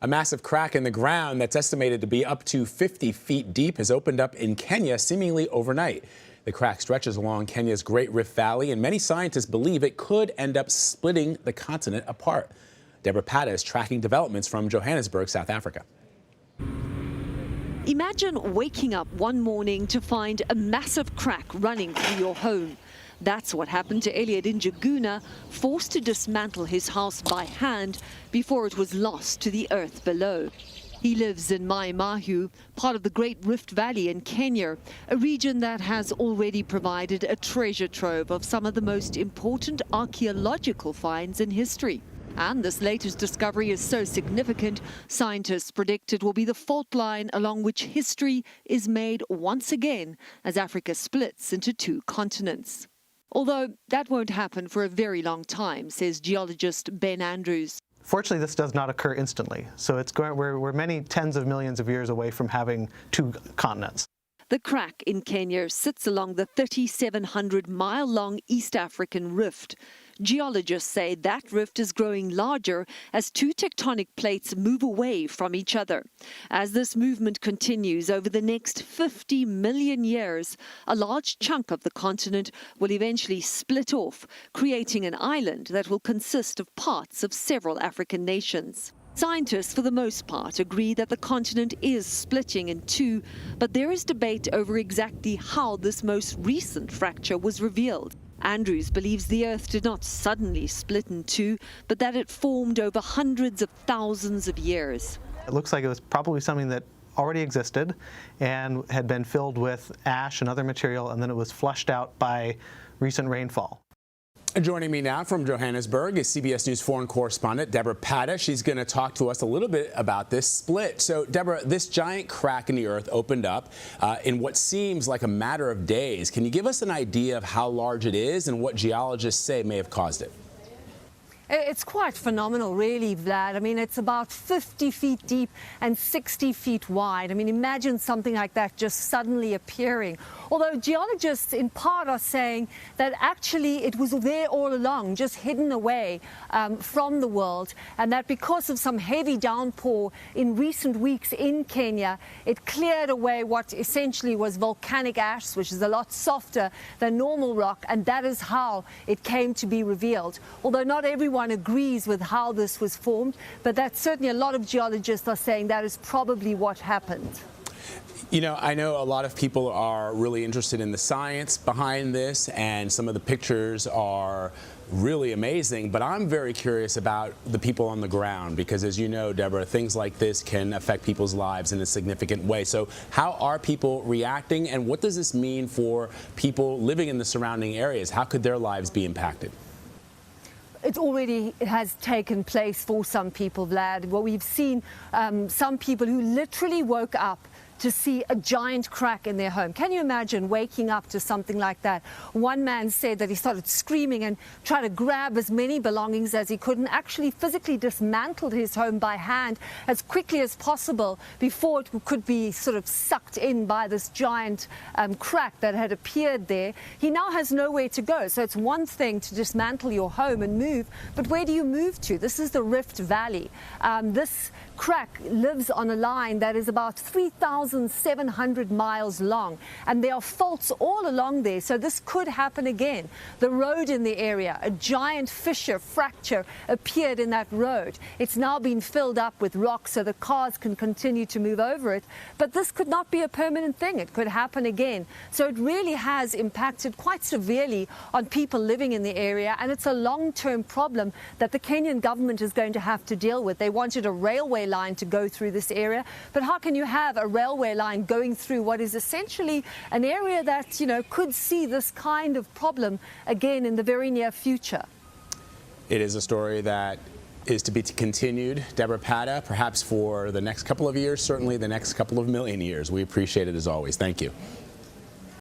A massive crack in the ground that's estimated to be up to 50 feet deep has opened up in Kenya seemingly overnight. The crack stretches along Kenya's Great Rift Valley, and many scientists believe it could end up splitting the continent apart. Deborah Pata is tracking developments from Johannesburg, South Africa. Imagine waking up one morning to find a massive crack running through your home. That's what happened to Elliot Njuguna, forced to dismantle his house by hand before it was lost to the earth below. He lives in Mai Mahiu, part of the Great Rift Valley in Kenya, a region that has already provided a treasure trove of some of the most important archaeological finds in history. And this latest discovery is so significant, scientists predict it will be the fault line along which history is made once again as Africa splits into two continents. Although that won't happen for a very long time, says geologist Ben Andrews. Fortunately, this does not occur instantly, so we're many tens of millions of years away from having two continents. The crack in Kenya sits along the 3,700-mile-long East African rift. Geologists say that rift is growing larger as two tectonic plates move away from each other. As this movement continues over the next 50 million years, a large chunk of the continent will eventually split off, creating an island that will consist of parts of several African nations. Scientists, for the most part, agree that the continent is splitting in two, but there is debate over exactly how this most recent fracture was revealed. Andrews believes the Earth did not suddenly split in two, but that it formed over hundreds of thousands of years. It looks like it was probably something that already existed and had been filled with ash and other material, and then it was flushed out by recent rainfall. Joining me now from Johannesburg is CBS News foreign correspondent Deborah Pata. She's going to talk to us a little bit about this split. So, Deborah, this giant crack in the earth opened up in what seems like a matter of days. Can you give us an idea of how large it is and what geologists say may have caused it? It's quite phenomenal, really, Vlad. I mean, it's about 50 feet deep and 60 feet wide. I mean, imagine something like that just suddenly appearing. Although geologists in part are saying that actually it was there all along, just hidden away from the world, and that because of some heavy downpour in recent weeks in Kenya, it cleared away what essentially was volcanic ash, which is a lot softer than normal rock, and that is how it came to be revealed. Although not everyone agrees with how this was formed, but that's certainly a lot of geologists are saying that is probably what happened. You know, I know a lot of people are really interested in the science behind this, and some of the pictures are really amazing, but I'm very curious about the people on the ground because, as you know, Deborah, things like this can affect people's lives in a significant way. So how are people reacting, and what does this mean for people living in the surrounding areas? How could their lives be impacted? It already has taken place for some people, Vlad. Well, we've seen some people who literally woke up to see a giant crack in their home. Can you imagine waking up to something like that? One man said that he started screaming and tried to grab as many belongings as he could and actually physically dismantled his home by hand as quickly as possible before it could be sort of sucked in by this giant crack that had appeared there. He now has nowhere to go. So it's one thing to dismantle your home and move, but where do you move to? This is the Rift Valley. This crack lives on a line that is about 3,700 miles long, and there are faults all along there, so this could happen again. The road in the area, a giant fissure, fracture appeared in that road. It's now been filled up with rocks so the cars can continue to move over it, but this could not be a permanent thing. It could happen again. So it really has impacted quite severely on people living in the area, and it's a long-term problem that the Kenyan government is going to have to deal with. They wanted a railway line to go through this area, but how can you have a railway line going through what is essentially an area that, you know, could see this kind of problem again in the very near future? It is a story that is to be continued. Deborah Pata, perhaps for the next couple of years, certainly the next couple of million years. We appreciate it as always. Thank you.